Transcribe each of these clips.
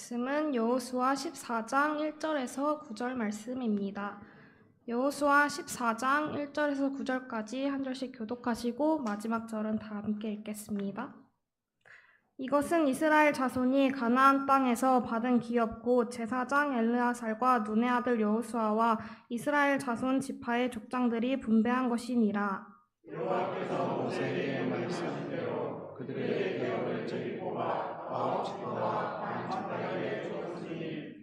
말씀은 여호수아 14장 1절에서 9절 말씀입니다. 여호수아 14장 1절에서 9절까지 한 절씩 교독하시고 마지막 절은 다 함께 읽겠습니다. 이것은 이스라엘 자손이 가나안 땅에서 받은 기업 곧 제사장 엘르아살과 눈의 아들 여호수아와 이스라엘 자손 지파의 족장들이 분배한 것이니라. 여호와께서 모세에게 말씀대로 그들의 기업을 저리 뽑아 9지파와 반 지파에게 주었으니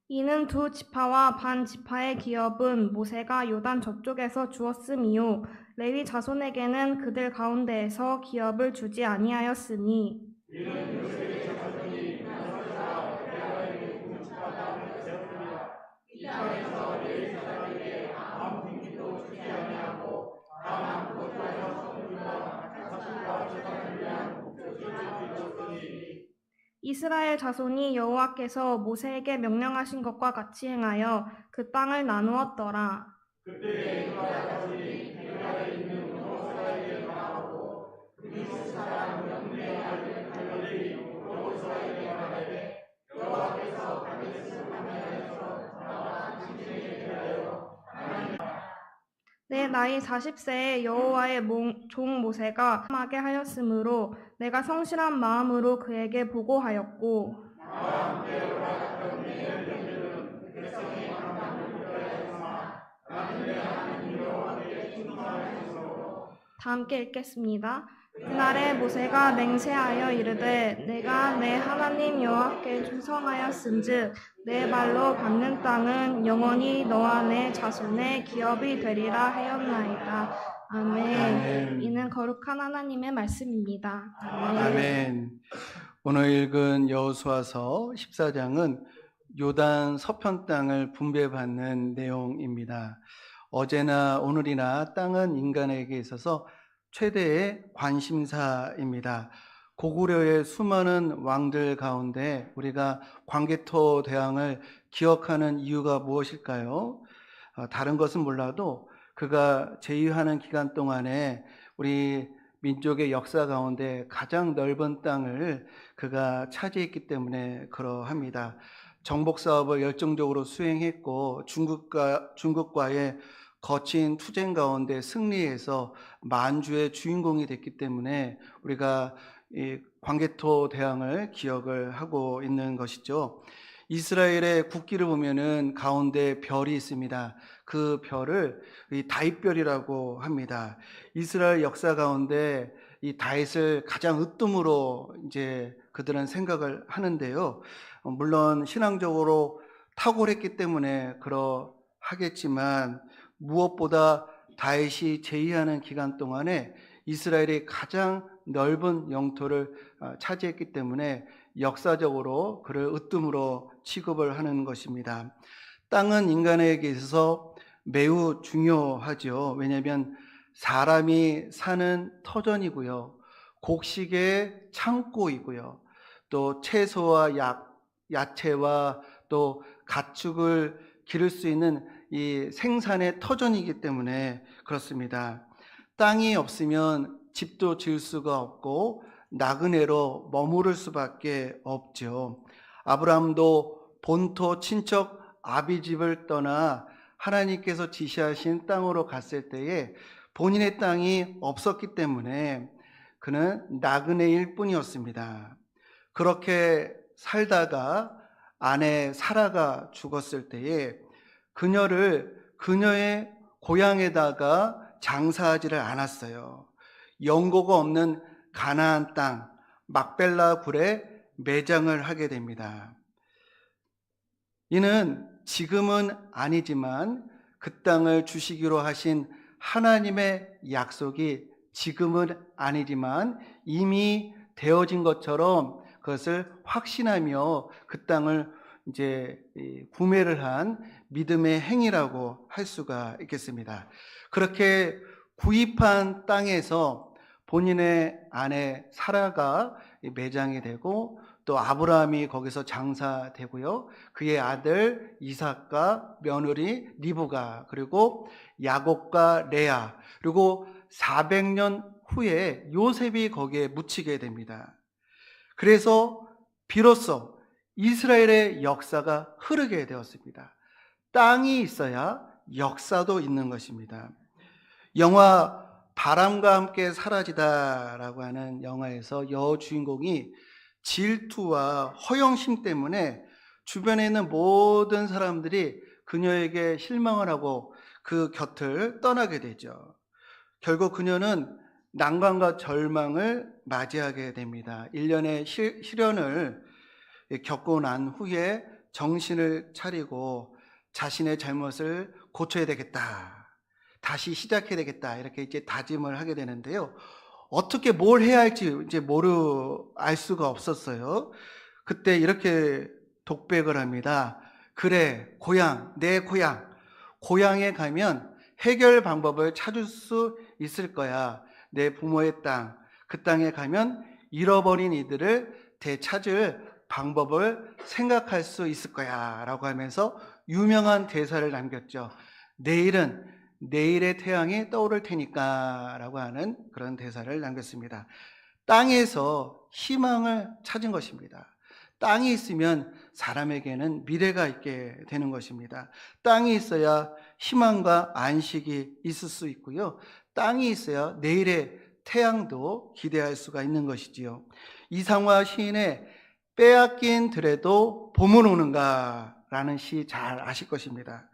이는 2지파와 반 지파의 기업은 모세가 요단 저쪽에서 주었음이요 레위 자손에게는 그들 가운데에서 기업을 주지 아니하였으니 이는 요셉의 자손이 나서가 베레아의 9지파가 되었습니다. 이 땅에서 레위 사람에게 아무 등기도 주지 아니하고 다만 그것과서 성물과 가축과 제사를 위한 목적을 주었으니 이스라엘 자손이 여호와께서 모세에게 명령하신 것과 같이 행하여 그 땅을 나누었더라. 그때 유다 자손이 베레아에 있는 여호수아에게 말하고 그리스 사람 명분의 아들 갈렙이 여호수아에게 말하되 여호와께서 가데스 바네아에서 나와 당신에게 대하여 내 나이 40세에 여호와의 종 모세가 하게 하였으므로 내가 성실한 마음으로 그에게 보고하였고 나와 함께 올라갔던 내 열매들은 백성의 강함을 부여하였으나 나는 내 하나님 여호와께 충성하였으므로 다 함께 읽겠습니다. 그날에 모세가 맹세하여 이르되 내가 내 하나님 여호와께 충성하였은즉 내 발로 받는 땅은 영원히 너와 내 자손의 기업이 되리라 하였나이다. 아멘. 이는 거룩한 하나님의 말씀입니다. 아멘. 오늘 읽은 여호수아서 14장은 요단 서편 땅을 분배받는 내용입니다. 어제나 오늘이나 땅은 인간에게 있어서 최대의 관심사입니다. 고구려의 수많은 왕들 가운데 우리가 광개토 대왕을 기억하는 이유가 무엇일까요? 다른 것은 몰라도 그가 제위하는 기간 동안에 우리 민족의 역사 가운데 가장 넓은 땅을 그가 차지했기 때문에 그러합니다. 정복 사업을 열정적으로 수행했고 중국과의 거친 투쟁 가운데 승리해서 만주의 주인공이 됐기 때문에 우리가 이 광개토 대왕을 기억을 하고 있는 것이죠. 이스라엘의 국기를 보면은 가운데 별이 있습니다. 그 별을 이 다윗별이라고 합니다. 이스라엘 역사 가운데 이 다윗을 가장 으뜸으로 이제 그들은 생각을 하는데요. 물론 신앙적으로 탁월했기 때문에 그러하겠지만 무엇보다 다윗이 제위하는 기간 동안에 이스라엘이 가장 넓은 영토를 차지했기 때문에 역사적으로 그를 으뜸으로 취급을 하는 것입니다. 땅은 인간에게 있어서 매우 중요하죠. 왜냐하면 사람이 사는 터전이고요. 곡식의 창고이고요. 또 채소와 야채와 또 가축을 기를 수 있는 이 생산의 터전이기 때문에 그렇습니다. 땅이 없으면 집도 지을 수가 없고 나그네로 머무를 수밖에 없죠. 아브라함도 본토 친척 아비집을 떠나 하나님께서 지시하신 땅으로 갔을 때에 본인의 땅이 없었기 때문에 그는 나그네일 뿐이었습니다. 그렇게 살다가 아내 사라가 죽었을 때에 그녀를 그녀의 고향에다가 장사하지를 않았어요. 연고가 없는 가나안 땅 막벨라 굴에 매장을 하게 됩니다. 이는 지금은 아니지만 그 땅을 주시기로 하신 하나님의 약속이 지금은 아니지만 이미 되어진 것처럼 그것을 확신하며 그 땅을 이제 구매를 한 믿음의 행위라고 할 수가 있겠습니다. 그렇게 구입한 땅에서 본인의 아내 사라가 매장이 되고 또 아브라함이 거기서 장사되고요. 그의 아들 이삭과 며느리 리브가 그리고 야곱과 레아 그리고 400년 후에 요셉이 거기에 묻히게 됩니다. 그래서 비로소 이스라엘의 역사가 흐르게 되었습니다. 땅이 있어야 역사도 있는 것입니다. 영화 바람과 함께 사라지다라고 하는 영화에서 여주인공이 질투와 허영심 때문에 주변에 있는 모든 사람들이 그녀에게 실망을 하고 그 곁을 떠나게 되죠. 결국 그녀는 난관과 절망을 맞이하게 됩니다. 1년의 시련을 겪고 난 후에 정신을 차리고 자신의 잘못을 고쳐야 되겠다, 다시 시작해야 되겠다, 이렇게 이제 다짐을 하게 되는데요. 어떻게 뭘 해야 할지 이제 알 수가 없었어요. 그때 이렇게 독백을 합니다. 그래, 고향, 내 고향. 고향에 가면 해결 방법을 찾을 수 있을 거야. 내 부모의 땅, 그 땅에 가면 잃어버린 이들을 되찾을 방법을 생각할 수 있을 거야 라고 하면서 유명한 대사를 남겼죠. 내일은 내일의 태양이 떠오를 테니까 라고 하는 그런 대사를 남겼습니다. 땅에서 희망을 찾은 것입니다. 땅이 있으면 사람에게는 미래가 있게 되는 것입니다. 땅이 있어야 희망과 안식이 있을 수 있고요. 땅이 있어야 내일의 태양도 기대할 수가 있는 것이지요. 이상화 시인의 빼앗긴 들에도 봄은 오는가 라는 시 잘 아실 것입니다.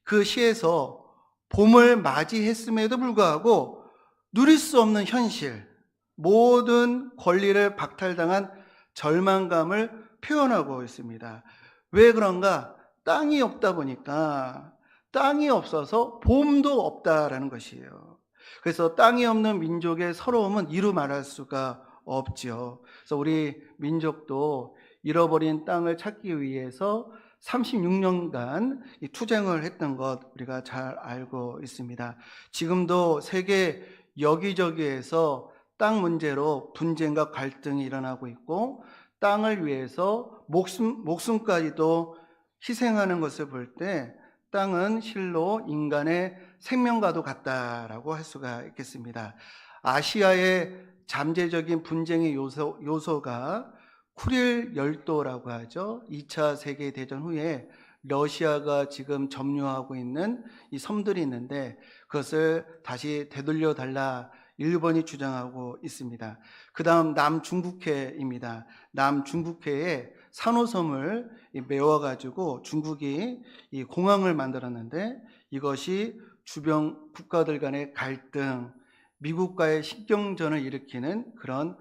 그 시에서 봄을 맞이했음에도 불구하고 누릴 수 없는 현실, 모든 권리를 박탈당한 절망감을 표현하고 있습니다. 왜 그런가? 땅이 없다 보니까, 땅이 없어서 봄도 없다라는 것이에요. 그래서 땅이 없는 민족의 서러움은 이루 말할 수가 없죠. 그래서 우리 민족도 잃어버린 땅을 찾기 위해서 36년간 투쟁을 했던 것 우리가 잘 알고 있습니다. 지금도 세계 여기저기에서 땅 문제로 분쟁과 갈등이 일어나고 있고, 땅을 위해서 목숨까지도 희생하는 것을 볼 때 땅은 실로 인간의 생명과도 같다라고 할 수가 있겠습니다. 아시아의 잠재적인 분쟁의 요소가 쿠릴 열도라고 하죠. 2차 세계대전 후에 러시아가 지금 점유하고 있는 이 섬들이 있는데 그것을 다시 되돌려 달라 일본이 주장하고 있습니다. 그 다음 남중국해입니다. 남중국해에 산호섬을 메워가지고 중국이 이 공항을 만들었는데 이것이 주변 국가들 간의 갈등, 미국과의 신경전을 일으키는 그런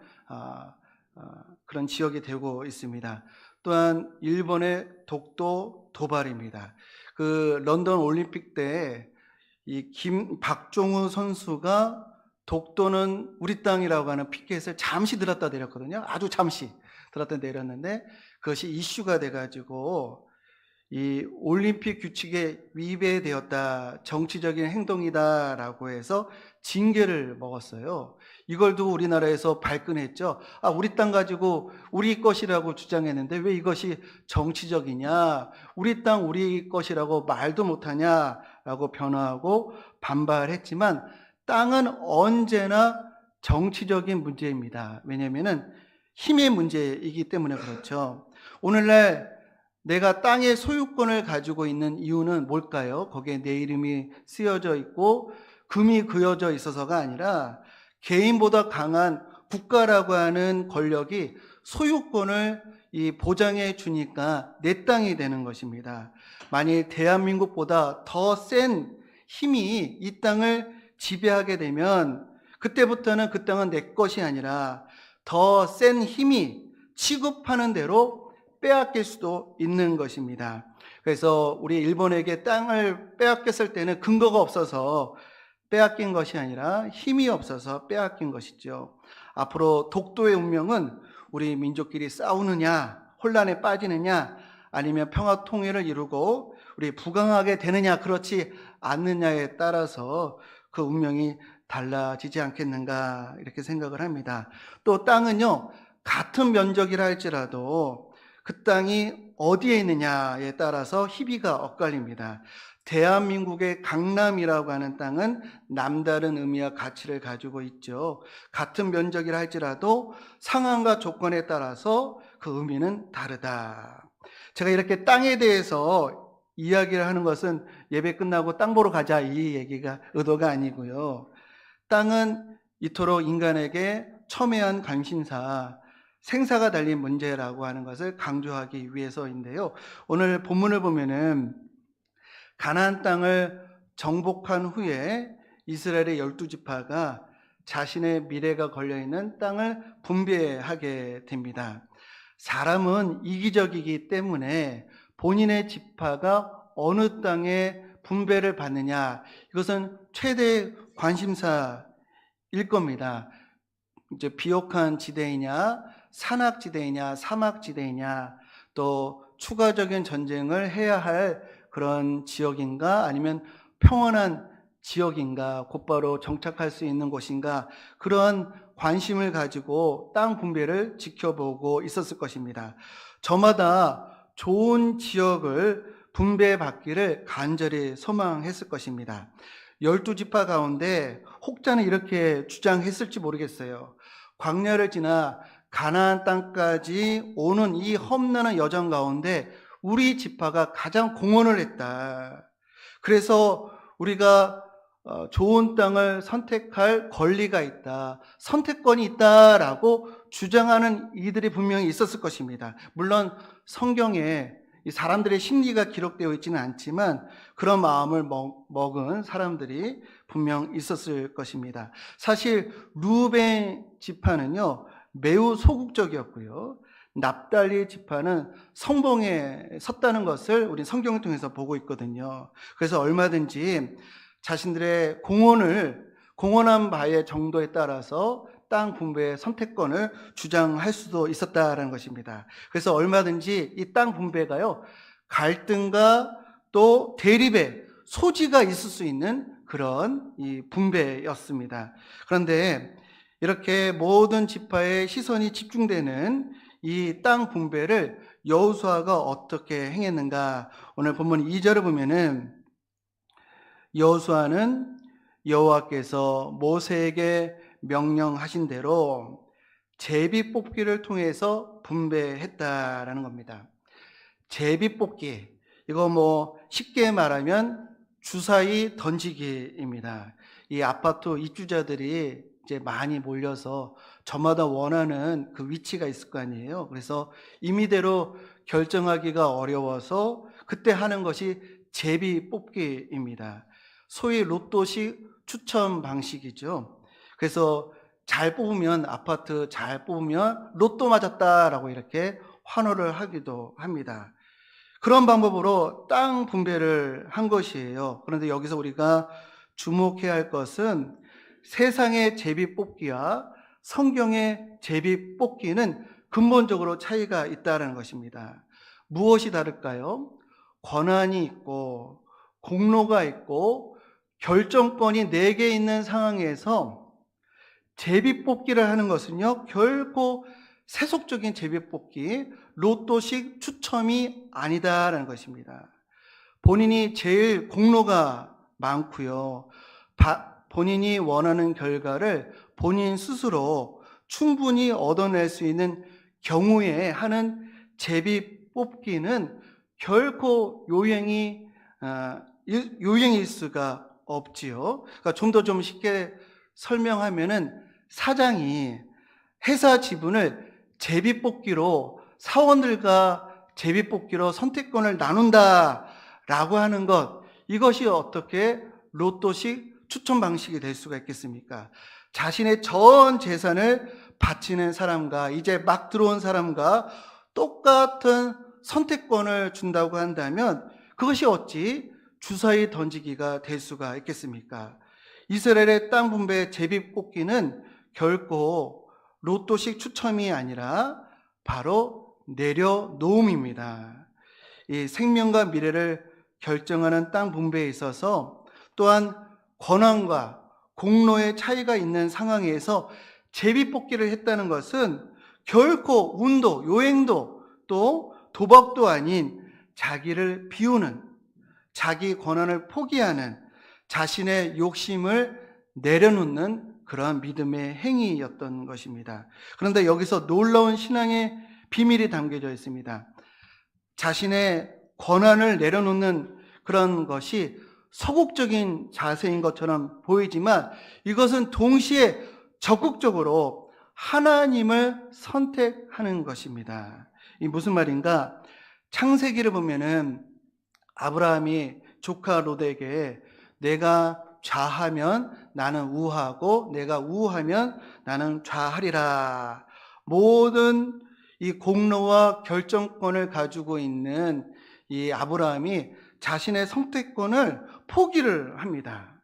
지역이 되고 있습니다. 또한 일본의 독도 도발입니다. 그 런던 올림픽 때 이 박종우 선수가 독도는 우리 땅이라고 하는 피켓을 잠시 들었다 내렸거든요. 아주 잠시 들었다 내렸는데 그것이 이슈가 돼가지고 이 올림픽 규칙에 위배되었다, 정치적인 행동이다라고 해서 징계를 먹었어요. 이걸 두고 우리나라에서 발끈했죠. 우리 땅 가지고 우리 것이라고 주장했는데 왜 이것이 정치적이냐, 우리 땅 우리 것이라고 말도 못하냐라고 변호하고 반발했지만 땅은 언제나 정치적인 문제입니다. 왜냐하면 힘의 문제이기 때문에 그렇죠. 오늘날 내가 땅의 소유권을 가지고 있는 이유는 뭘까요? 거기에 내 이름이 쓰여져 있고 금이 그어져 있어서가 아니라 개인보다 강한 국가라고 하는 권력이 소유권을 보장해 주니까 내 땅이 되는 것입니다. 만일 대한민국보다 더 센 힘이 이 땅을 지배하게 되면 그때부터는 그 땅은 내 것이 아니라 더 센 힘이 취급하는 대로 빼앗길 수도 있는 것입니다. 그래서 우리 일본에게 땅을 빼앗겼을 때는 근거가 없어서 빼앗긴 것이 아니라 힘이 없어서 빼앗긴 것이죠. 앞으로 독도의 운명은 우리 민족끼리 싸우느냐, 혼란에 빠지느냐, 아니면 평화 통일을 이루고 우리 부강하게 되느냐, 그렇지 않느냐에 따라서 그 운명이 달라지지 않겠는가 이렇게 생각을 합니다. 또 땅은요, 같은 면적이라 할지라도 그 땅이 어디에 있느냐에 따라서 희비가 엇갈립니다. 대한민국의 강남이라고 하는 땅은 남다른 의미와 가치를 가지고 있죠. 같은 면적이라 할지라도 상황과 조건에 따라서 그 의미는 다르다. 제가 이렇게 땅에 대해서 이야기를 하는 것은 예배 끝나고 땅 보러 가자 이 얘기가 의도가 아니고요. 땅은 이토록 인간에게 첨예한 관심사, 생사가 달린 문제라고 하는 것을 강조하기 위해서인데요. 오늘 본문을 보면은 가나안 땅을 정복한 후에 이스라엘의 12지파가 자신의 미래가 걸려있는 땅을 분배하게 됩니다. 사람은 이기적이기 때문에 본인의 지파가 어느 땅에 분배를 받느냐, 이것은 최대 관심사일 겁니다. 이제 비옥한 지대이냐, 산악지대이냐, 사막지대이냐, 또 추가적인 전쟁을 해야 할 그런 지역인가, 아니면 평온한 지역인가, 곧바로 정착할 수 있는 곳인가, 그런 관심을 가지고 땅 분배를 지켜보고 있었을 것입니다. 저마다 좋은 지역을 분배받기를 간절히 소망했을 것입니다. 12지파 가운데 혹자는 이렇게 주장했을지 모르겠어요. 광야를 지나 가나안 땅까지 오는 이 험난한 여정 가운데 우리 지파가 가장 공헌을 했다. 그래서 우리가 좋은 땅을 선택할 권리가 있다, 선택권이 있다라고 주장하는 이들이 분명히 있었을 것입니다. 물론 성경에 이 사람들의 심리가 기록되어 있지는 않지만 그런 마음을 먹은 사람들이 분명 있었을 것입니다. 사실 루벤 지파는요 매우 소극적이었고요, 납달리 지파는 성봉에 섰다는 것을 우리 성경을 통해서 보고 있거든요. 그래서 얼마든지 자신들의 공헌한 바의 정도에 따라서 땅 분배의 선택권을 주장할 수도 있었다는 것입니다. 그래서 얼마든지 이 땅 분배가요 갈등과 또 대립의 소지가 있을 수 있는 그런 이 분배였습니다. 그런데 이렇게 모든 지파의 시선이 집중되는 이 땅 분배를 여호수아가 어떻게 행했는가? 오늘 본문 2절을 보면은 여호수아는 여호와께서 모세에게 명령하신 대로 제비 뽑기를 통해서 분배했다라는 겁니다. 제비 뽑기, 이거 쉽게 말하면 주사위 던지기입니다. 이 아파트 입주자들이 이제 많이 몰려서 저마다 원하는 그 위치가 있을 거 아니에요. 그래서 임의대로 결정하기가 어려워서 그때 하는 것이 제비 뽑기입니다. 소위 로또식 추첨 방식이죠. 그래서 잘 뽑으면, 아파트 잘 뽑으면 로또 맞았다라고 이렇게 환호를 하기도 합니다. 그런 방법으로 땅 분배를 한 것이에요. 그런데 여기서 우리가 주목해야 할 것은 세상의 제비 뽑기와 성경의 제비 뽑기는 근본적으로 차이가 있다는 것입니다. 무엇이 다를까요? 권한이 있고 공로가 있고 결정권이 4개 있는 상황에서 제비 뽑기를 하는 것은요 결코 세속적인 제비 뽑기, 로또식 추첨이 아니다라는 것입니다. 본인이 제일 공로가 많고요, 본인이 원하는 결과를 본인 스스로 충분히 얻어낼 수 있는 경우에 하는 제비 뽑기는 결코 요행일 수가 없지요. 그러니까 좀 더 쉽게 설명하면은 사장이 회사 지분을 제비뽑기로, 사원들과 제비뽑기로 선택권을 나눈다라고 하는 것, 이것이 어떻게 로또식 추첨 방식이 될 수가 있겠습니까? 자신의 전 재산을 바치는 사람과 이제 막 들어온 사람과 똑같은 선택권을 준다고 한다면 그것이 어찌 주사위 던지기가 될 수가 있겠습니까? 이스라엘의 땅 분배 제비 뽑기는 결코 로또식 추첨이 아니라 바로 내려놓음입니다. 이 생명과 미래를 결정하는 땅 분배에 있어서 또한 권한과 공로의 차이가 있는 상황에서 제비 뽑기를 했다는 것은 결코 운도, 요행도 또 도박도 아닌 자기를 비우는, 자기 권한을 포기하는, 자신의 욕심을 내려놓는 그러한 믿음의 행위였던 것입니다. 그런데 여기서 놀라운 신앙의 비밀이 담겨져 있습니다. 자신의 권한을 내려놓는 그런 것이 소극적인 자세인 것처럼 보이지만 이것은 동시에 적극적으로 하나님을 선택하는 것입니다. 이 무슨 말인가? 창세기를 보면은 아브라함이 조카 롯에게 내가 좌하면 나는 우하고 내가 우하면 나는 좌하리라. 모든 이 공로와 결정권을 가지고 있는 이 아브라함이 자신의 선택권을 포기를 합니다.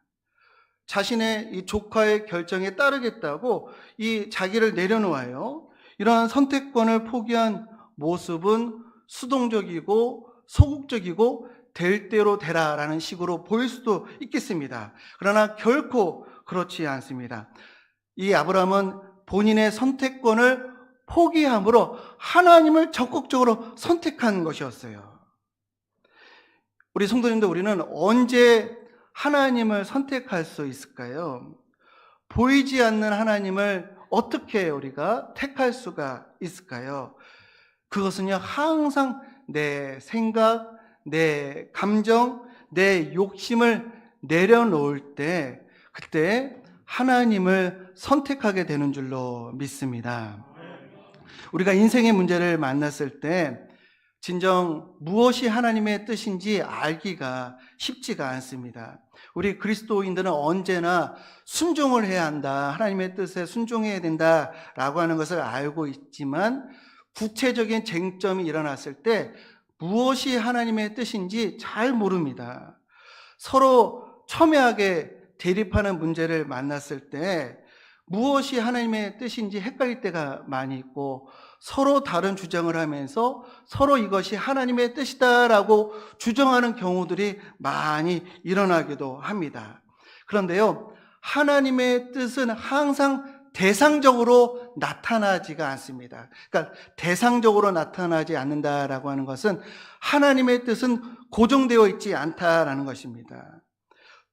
자신의 이 조카의 결정에 따르겠다고 이 자기를 내려놓아요. 이러한 선택권을 포기한 모습은 수동적이고 소극적이고 될 대로 되라라는 식으로 보일 수도 있겠습니다. 그러나 결코 그렇지 않습니다. 이 아브라함은 본인의 선택권을 포기함으로 하나님을 적극적으로 선택한 것이었어요. 우리 성도님들, 우리는 언제 하나님을 선택할 수 있을까요? 보이지 않는 하나님을 어떻게 우리가 택할 수가 있을까요? 그것은요, 항상 내 생각, 내 감정, 내 욕심을 내려놓을 때, 그때 하나님을 선택하게 되는 줄로 믿습니다. 우리가 인생의 문제를 만났을 때 진정 무엇이 하나님의 뜻인지 알기가 쉽지가 않습니다. 우리 그리스도인들은 언제나 순종을 해야 한다, 하나님의 뜻에 순종해야 된다라고 하는 것을 알고 있지만 구체적인 쟁점이 일어났을 때 무엇이 하나님의 뜻인지 잘 모릅니다. 서로 첨예하게 대립하는 문제를 만났을 때 무엇이 하나님의 뜻인지 헷갈릴 때가 많이 있고 서로 다른 주장을 하면서 서로 이것이 하나님의 뜻이다라고 주장하는 경우들이 많이 일어나기도 합니다. 그런데요, 하나님의 뜻은 항상 대상적으로 나타나지가 않습니다. 그러니까 대상적으로 나타나지 않는다라고 하는 것은 하나님의 뜻은 고정되어 있지 않다라는 것입니다.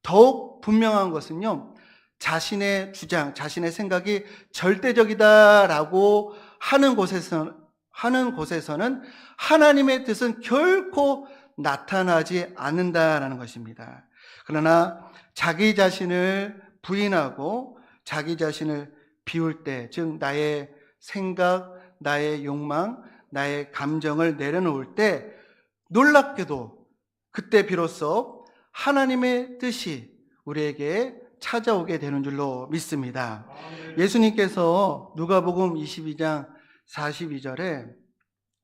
더욱 분명한 것은요, 자신의 주장, 자신의 생각이 절대적이다라고 하는 곳에서는 하나님의 뜻은 결코 나타나지 않는다라는 것입니다. 그러나 자기 자신을 부인하고 자기 자신을 비울 때, 즉 나의 생각, 나의 욕망, 나의 감정을 내려놓을 때 놀랍게도 그때 비로소 하나님의 뜻이 우리에게 찾아오게 되는 줄로 믿습니다. 예수님께서 누가복음 22장 42절에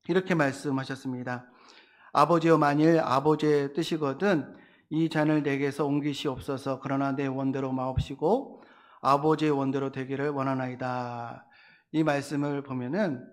이렇게 말씀하셨습니다. 아버지여, 만일 아버지의 뜻이거든 이 잔을 내게서 옮기시옵소서. 그러나 내 원대로 마옵시고 아버지의 원대로 되기를 원하나이다. 이 말씀을 보면은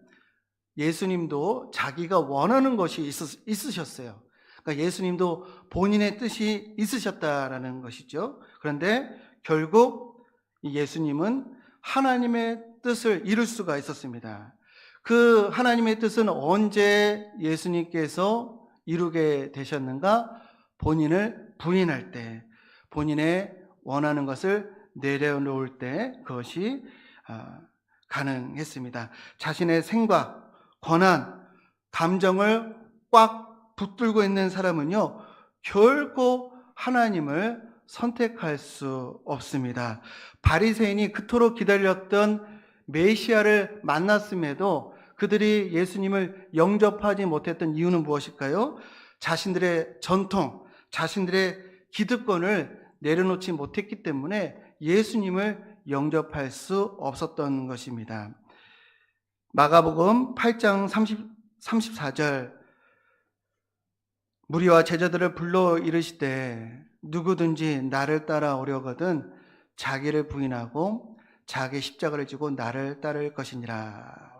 예수님도 자기가 원하는 것이 있으셨어요. 그러니까 예수님도 본인의 뜻이 있으셨다라는 것이죠. 그런데 결국 예수님은 하나님의 뜻을 이룰 수가 있었습니다. 그 하나님의 뜻은 언제 예수님께서 이루게 되셨는가? 본인을 부인할 때, 본인의 원하는 것을 내려놓을 때 그것이 가능했습니다. 자신의 생각, 권한, 감정을 꽉 붙들고 있는 사람은요, 결코 하나님을 선택할 수 없습니다. 바리새인이 그토록 기다렸던 메시아를 만났음에도 그들이 예수님을 영접하지 못했던 이유는 무엇일까요? 자신들의 전통, 자신들의 기득권을 내려놓지 못했기 때문에 예수님을 영접할 수 없었던 것입니다. 마가복음 8장 34절, 무리와 제자들을 불러 이르시되 누구든지 나를 따라오려거든 자기를 부인하고 자기 십자가를 지고 나를 따를 것이니라.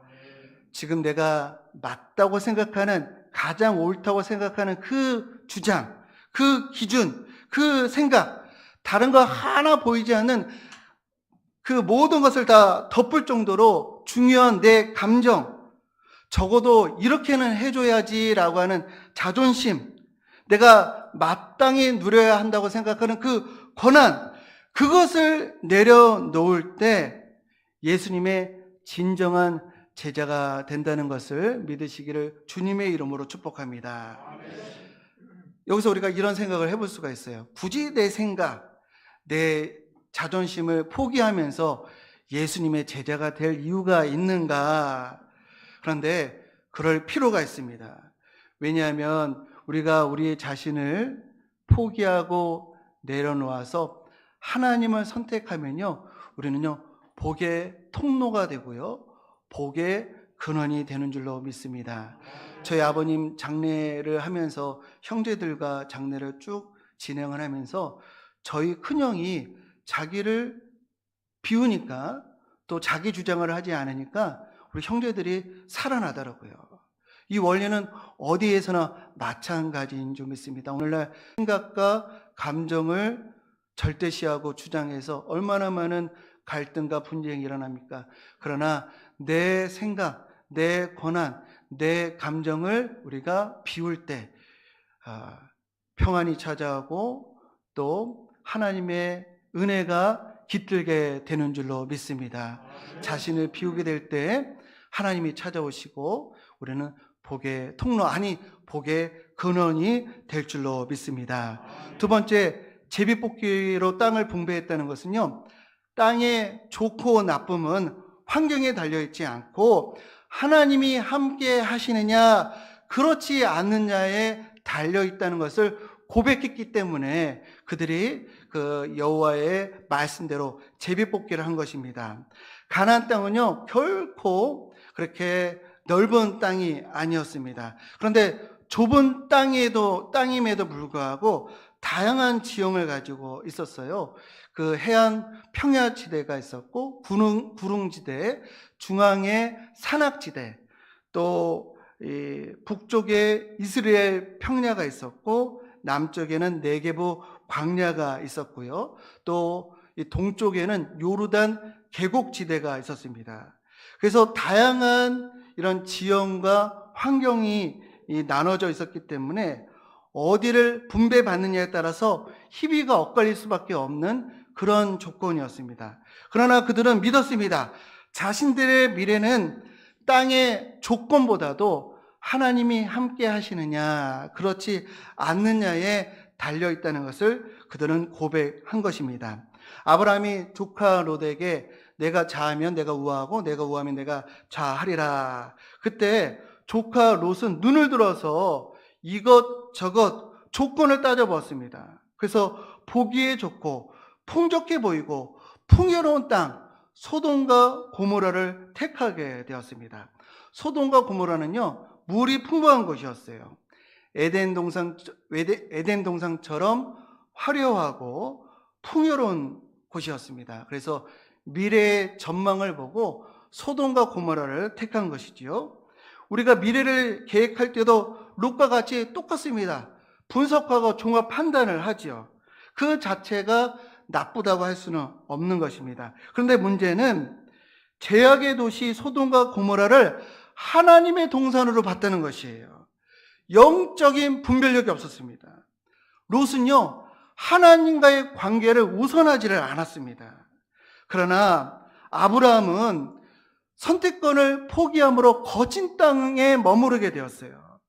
지금 내가 맞다고 생각하는, 가장 옳다고 생각하는 그 주장, 그 기준, 그 생각, 다른 거 하나 보이지 않는 그 모든 것을 다 덮을 정도로 중요한 내 감정, 적어도 이렇게는 해줘야지라고 하는 자존심, 내가 마땅히 누려야 한다고 생각하는 그 권한, 그것을 내려놓을 때 예수님의 진정한 제자가 된다는 것을 믿으시기를 주님의 이름으로 축복합니다. 여기서 우리가 이런 생각을 해볼 수가 있어요. 굳이 내 생각, 내 자존심을 포기하면서 예수님의 제자가 될 이유가 있는가? 그런데 그럴 필요가 있습니다. 왜냐하면 우리가 우리 자신을 포기하고 내려놓아서 하나님을 선택하면요, 우리는요, 복의 통로가 되고요, 복의 근원이 되는 줄로 믿습니다. 저희 아버님 장례를 하면서 형제들과 장례를 쭉 진행을 하면서 저희 큰형이 자기를 비우니까, 또 자기 주장을 하지 않으니까 우리 형제들이 살아나더라고요. 이 원리는 어디에서나 마찬가지인 줄 믿습니다. 오늘날 생각과 감정을 절대시하고 주장해서 얼마나 많은 갈등과 분쟁이 일어납니까? 그러나 내 생각, 내 권한, 내 감정을 우리가 비울 때 평안이 찾아오고 또 하나님의 은혜가 깃들게 되는 줄로 믿습니다. 자신을 비우게 될 때 하나님이 찾아오시고 우리는 복의 통로, 아니 복의 근원이 될 줄로 믿습니다. 두 번째, 제비뽑기로 땅을 분배했다는 것은요, 땅의 좋고 나쁨은 환경에 달려있지 않고 하나님이 함께 하시느냐 그렇지 않느냐에 달려있다는 것을 고백했기 때문에 그들이 그 여호와의 말씀대로 제비뽑기를 한 것입니다. 가나안 땅은요, 결코 그렇게 넓은 땅이 아니었습니다. 그런데 좁은 땅임에도 불구하고 다양한 지형을 가지고 있었어요. 그 해안 평야지대가 있었고, 구릉지대, 중앙에 산악지대, 또 북쪽에 이스라엘 평야가 있었고, 남쪽에는 네게부 광야가 있었고요. 또 동쪽에는 요르단 계곡지대가 있었습니다. 그래서 다양한 이런 지형과 환경이 나눠져 있었기 때문에 어디를 분배받느냐에 따라서 희비가 엇갈릴 수밖에 없는 그런 조건이었습니다. 그러나 그들은 믿었습니다. 자신들의 미래는 땅의 조건보다도 하나님이 함께 하시느냐 그렇지 않느냐에 달려있다는 것을 그들은 고백한 것입니다. 아브라함이 조카 롯에게 내가 좌하면 내가 우하고 내가 우하면 내가 좌하리라. 그때 조카 롯은 눈을 들어서 이것저것 조건을 따져보았습니다. 그래서 보기에 좋고 풍족해 보이고 풍요로운 땅 소돔과 고모라를 택하게 되었습니다. 소돔과 고모라는요, 물이 풍부한 곳이었어요. 에덴 동상처럼 화려하고 풍요로운 곳이었습니다. 그래서 미래의 전망을 보고 소돔과 고모라를 택한 것이지요. 우리가 미래를 계획할 때도 롯과 같이 똑같습니다. 분석하고 종합 판단을 하지요. 그 자체가 나쁘다고 할 수는 없는 것입니다. 그런데 문제는 죄악의 도시 소돔과 고모라를 하나님의 동산으로 봤다는 것이에요. 영적인 분별력이 없었습니다. 롯은요, 하나님과의 관계를 우선하지를 않았습니다. 그러나 아브라함은 선택권을 포기함으로 거친 땅에 머무르게 되었어요.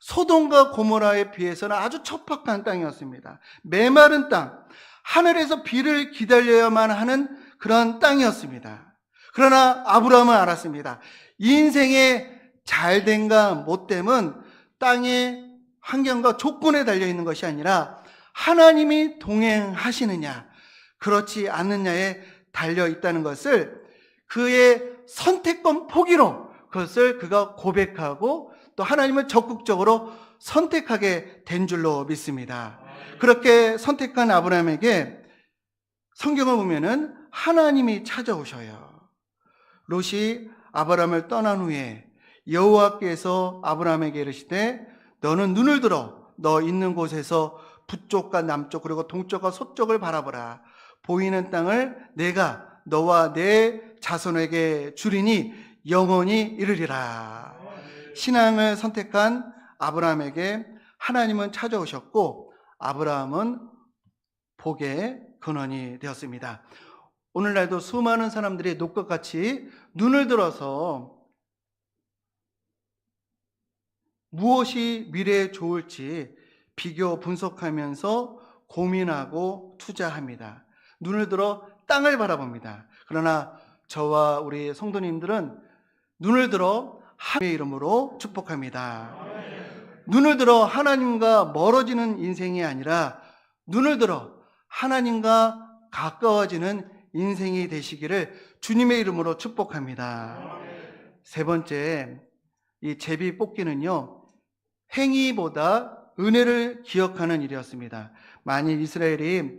소돔과 고모라에 비해서는 아주 척박한 땅이었습니다. 메마른 땅, 하늘에서 비를 기다려야만 하는 그런 땅이었습니다. 그러나 아브라함은 알았습니다. 인생의 잘됨과 못됨은 땅의 환경과 조건에 달려있는 것이 아니라 하나님이 동행하시느냐 그렇지 않느냐에 달려있다는 것을 그의 선택권 포기로 그것을 그가 고백하고 또 하나님을 적극적으로 선택하게 된 줄로 믿습니다. 그렇게 선택한 아브라함에게 성경을 보면은 하나님이 찾아오셔요. 롯이 아브라함을 떠난 후에 여호와께서 아브라함에게 이르시되 너는 눈을 들어 너 있는 곳에서 북쪽과 남쪽 그리고 동쪽과 서쪽을 바라보라. 보이는 땅을 내가 너와 내 자손에게 주리니 영원히 이르리라. 신앙을 선택한 아브라함에게 하나님은 찾아오셨고 아브라함은 복의 근원이 되었습니다. 오늘날도 수많은 사람들이 롯과 같이 눈을 들어서 무엇이 미래에 좋을지 비교 분석하면서 고민하고 투자합니다. 눈을 들어 땅을 바라봅니다. 그러나 저와 우리 성도님들은 눈을 들어 하나님의 이름으로 축복합니다. 눈을 들어 하나님과 멀어지는 인생이 아니라 눈을 들어 하나님과 가까워지는 인생이 되시기를 주님의 이름으로 축복합니다. 세 번째, 이 제비 뽑기는요, 행위보다 은혜를 기억하는 일이었습니다. 만일 이스라엘이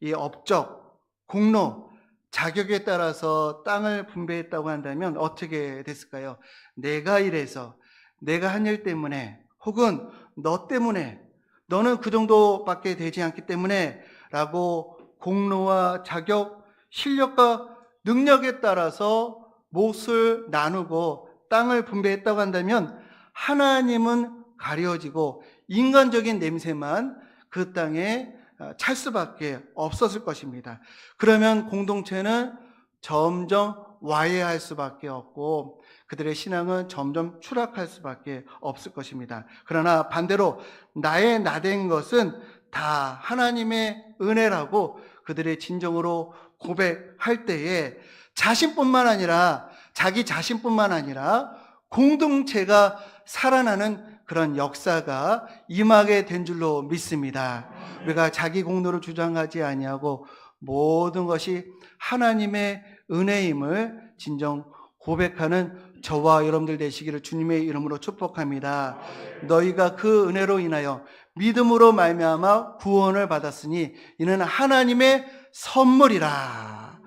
이 업적, 공로, 자격에 따라서 땅을 분배했다고 한다면 어떻게 됐을까요? 내가 이래서, 내가 한 일 때문에, 혹은 너 때문에, 너는 그 정도밖에 되지 않기 때문에 라고 공로와 자격, 실력과 능력에 따라서 몫을 나누고 땅을 분배했다고 한다면 하나님은 가려지고 인간적인 냄새만 그 땅에 찰 수밖에 없었을 것입니다. 그러면 공동체는 점점 와해할 수밖에 없고 그들의 신앙은 점점 추락할 수밖에 없을 것입니다. 그러나 반대로 나의 나된 것은 다 하나님의 은혜라고 그들의 진정으로 고백할 때에 자신뿐만 아니라 자기 자신뿐만 아니라 공동체가 살아나는 그런 역사가 임하게 된 줄로 믿습니다. 우리가 자기 공로를 주장하지 아니하고 모든 것이 하나님의 은혜임을 진정 고백하는 저와 여러분들 되시기를 주님의 이름으로 축복합니다. 너희가 그 은혜로 인하여 믿음으로 말미암아 구원을 받았으니 이는 하나님의 선물이라.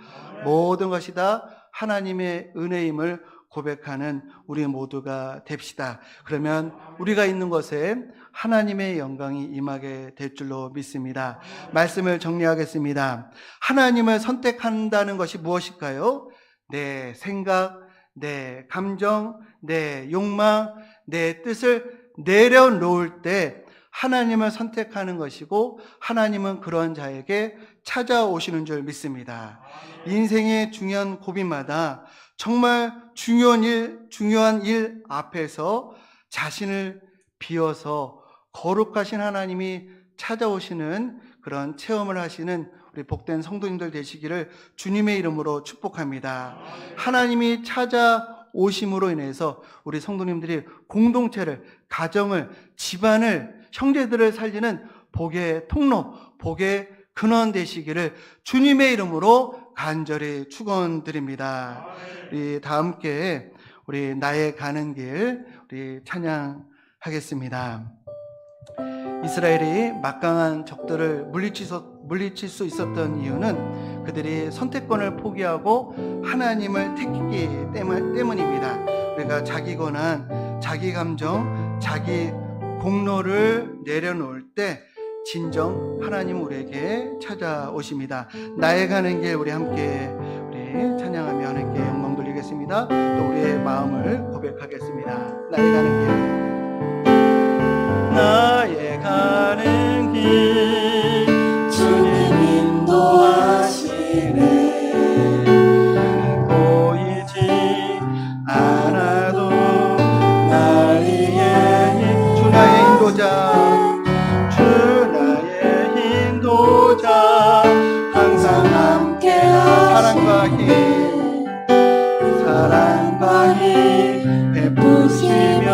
모든 것이 다 하나님의 은혜임을 고백하는 우리 모두가 됩시다. 그러면 우리가 있는 곳에 하나님의 영광이 임하게 될 줄로 믿습니다. 말씀을 정리하겠습니다. 하나님을 선택한다는 것이 무엇일까요? 내 생각, 내 감정, 내 욕망, 내 뜻을 내려놓을 때 하나님을 선택하는 것이고 하나님은 그런 자에게 찾아오시는 줄 믿습니다. 인생의 중요한 고비마다 정말 중요한 일 앞에서 자신을 비워서 거룩하신 하나님이 찾아오시는 그런 체험을 하시는 우리 복된 성도님들 되시기를 주님의 이름으로 축복합니다. 하나님이 찾아오심으로 인해서 우리 성도님들이 공동체를, 가정을, 집안을, 형제들을 살리는 복의 통로, 복의 근원 되시기를 주님의 이름으로 간절히 축원드립니다. 우리 다 함께 우리 나의 가는 길 우리 찬양하겠습니다. 이스라엘이 막강한 적들을 물리칠 수 있었던 이유는 그들이 선택권을 포기하고 하나님을 택했기 때문입니다. 우리가 자기 권한, 자기 감정, 자기 공로를 내려놓을 때 진정 하나님 우리에게 찾아오십니다. 나의 가는 길 우리 함께 우리 찬양하며 하나님께 영광 돌리겠습니다. 또 우리의 마음을 고백하겠습니다. 나의 가는 길, 나의 가는 길 주님 인도하시네. 보이지 않아도 날 위해 주 나의 인도자, 항상 함께하시네. 사랑과 힘 베푸시며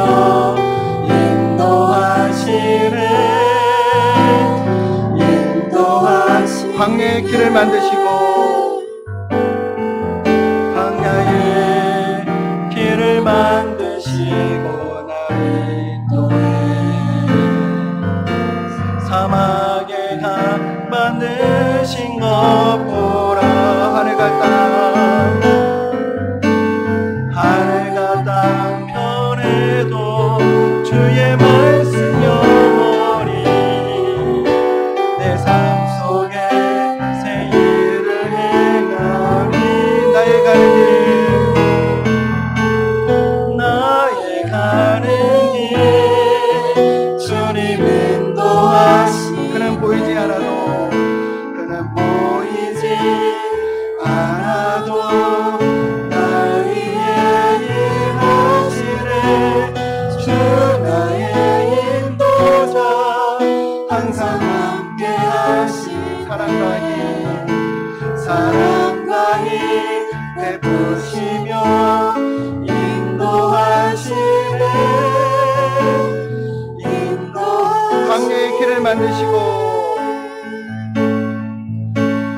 인도하시네. 광야의 길을 만드시고 광야의 길을 만드시고 나를 인도해 사막에 강 만드신 것 보라. 하늘과 땅 편에도 주의 말씀 영원히 내 삶 속에 새 일을 행하리. 나의 가는 길 주님 인도하시. 그는 보이지 않아도, 그는 보이지 항상 함께 하시네 사랑과 힘 베푸시며 인도하시네 광야의 길을 만드시고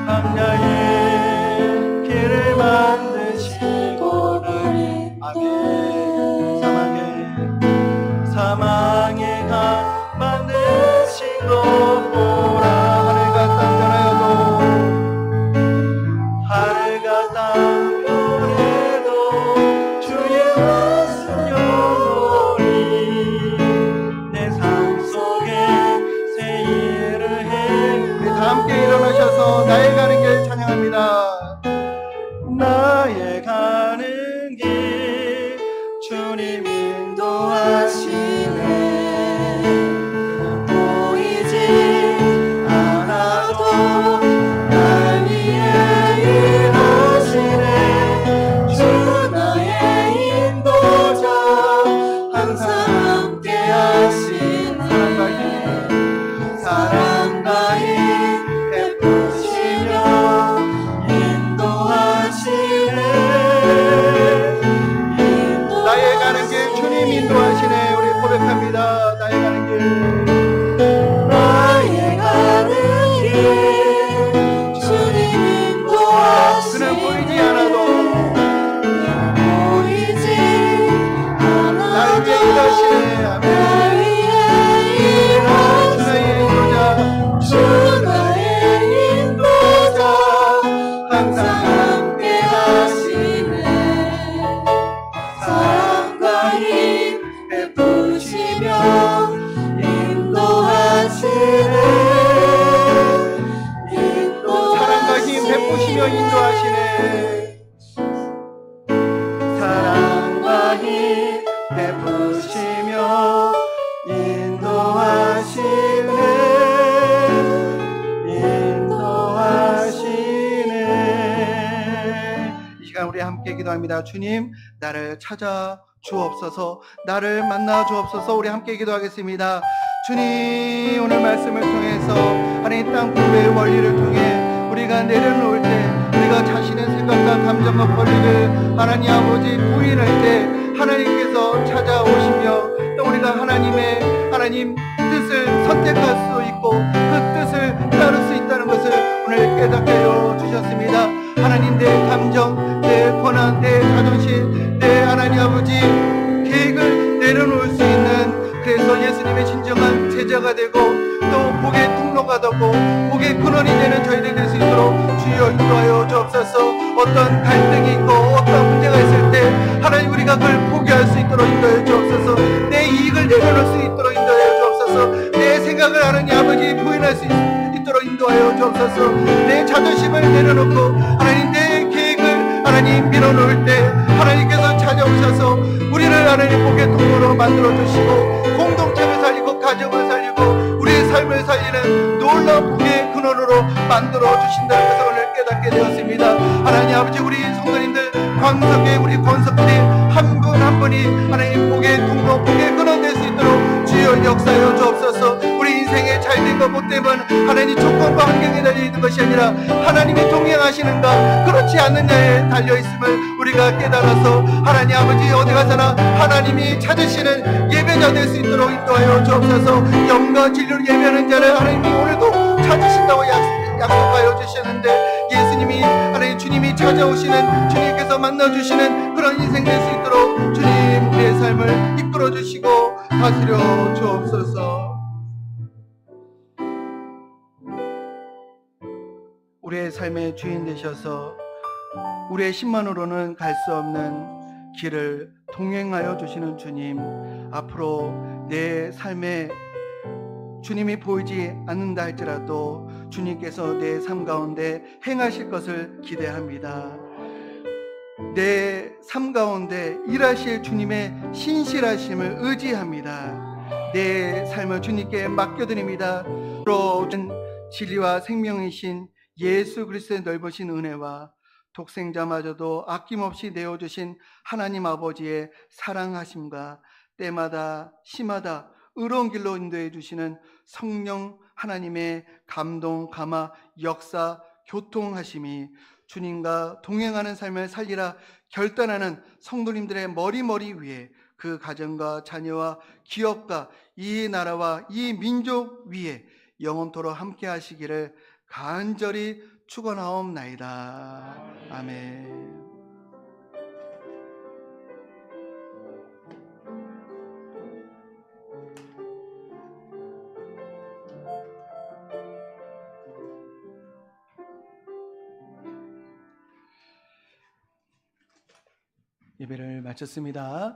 광야의 길을 만드시고 아멘 사망의 강 만드신 것 보라 하늘과 땅 변해도 주의 말씀 영원히 내 삶 속에 새 일을 해 우리 다 함께 일어나셔서 나의 가는 길 찬양합니다 나의 가는 길 주님 인도하시네 보이지 않아도 날 위해 일하시네 주 나의 인도자 항상 함께 하시네 사랑과 힘 베푸시며 인도하시네 나의 가는 길 주님 인도하시네 우리 고백합니다 나의 가는 길 나의 가는 길 주님 인도하시네 그는 보이지 않아도 보이지 않아도 날 위해 일하시네 아멘 날 위해 일하시네 주 나의 인도자 항상 함께 하시네 사랑과 힘 베푸시며 인도하시네 사랑과 힘 베푸시며 인도하시네 사랑과 힘 베푸시며 인도하시네 이 시간 우리 함께 기도합니다 주님 나를 찾아 주옵소서 나를 만나 주옵소서 우리 함께 기도하겠습니다 주님 오늘 말씀을 통해서 하나님 땅 구배의 원리를 통해 우리가 내려놓을 때 우리가 자신의 생각과 감정과 권리를 하나님 아버지 부인할 때 하나님께서 찾아오시며 또 우리가 하나님 뜻을 선택할 수 있고 그 뜻을 따를 수 있다는 것을 오늘 깨닫게 하여 주셨습니다 하나님 내 감정 내 권한 내 자존심 내 하나님 아버지 계획을 내려놓을 수 있는 그래서 예수님의 진정한 제자가 되고 또 복의 통로가 되고 복의 근원이 되는 저희들이 될 수 있도록 주여 인도하여 주옵소서 어떤 갈등이 있고 어떤 문제가 있을 때 하나님 우리가 그걸 포기할 수 있도록 인도하여 주옵소서 내 이익을 내려놓을 수 있도록 인도하여 주옵소서 내 생각을 하나님 아버지 부인할 수 있도록 인도하여 주옵소서 내 자존심을 내려놓고 하나님 내 계획을 하나님 밀어놓을 때 하나님께서 찾아오셔서 우리를 하나님 복의 통로로 만들어주시고 공동체를 살리고 가정을 살리고 우리의 삶을 살리는 놀라운 복의 근원으로 만들어주신다는 것을 오늘 깨닫게 되었습니다 하나님 아버지 우리 성도님들 광석에 우리 권석들이 한 분 한 분이 하나님 복의 통로 복의 근원 될 수 있도록 주여 역사하여 주옵소서 우리 인생의 잘됨과 못됨은 하나님 조건과 환경에 달려있는 것이 아니라 하나님이 동행하시는가 그렇지 않느냐에 달려있음을 우리가 깨달아서 하나님 아버지 어디 가서나 하나님이 찾으시는 예배자 될 수 있도록 인도하여 주옵소서 영과 진리로 예배하는 자를 하나님이 오늘도 찾으신다고 약속하여 주셨는데 예수님이 하나님 주님이 찾아오시는 주님께서 만나주시는 그런 인생 될 수 있도록 주님 내 삶을 이끌어 주시고 다스려 주옵소서 우리의 삶의 주인 되셔서 우리의 힘만으로는 갈 수 없는 길을 동행하여 주시는 주님 앞으로 내 삶에 주님이 보이지 않는다 할지라도 주님께서 내 삶 가운데 행하실 것을 기대합니다. 내 삶 가운데 일하실 주님의 신실하심을 의지합니다. 내 삶을 주님께 맡겨드립니다. 또 진리와 생명이신 예수 그리스도의 넓으신 은혜와 독생자마저도 아낌없이 내어주신 하나님 아버지의 사랑하심과 때마다 시마다 의로운 길로 인도해 주시는 성령 하나님의 감동, 감화, 역사, 교통하심이 주님과 동행하는 삶을 살리라 결단하는 성도님들의 머리 위에 그 가정과 자녀와 기업과 이 나라와 이 민족 위에 영원토록 함께 하시기를 간절히 축원하옵나이다. 아멘. 예배를 마쳤습니다.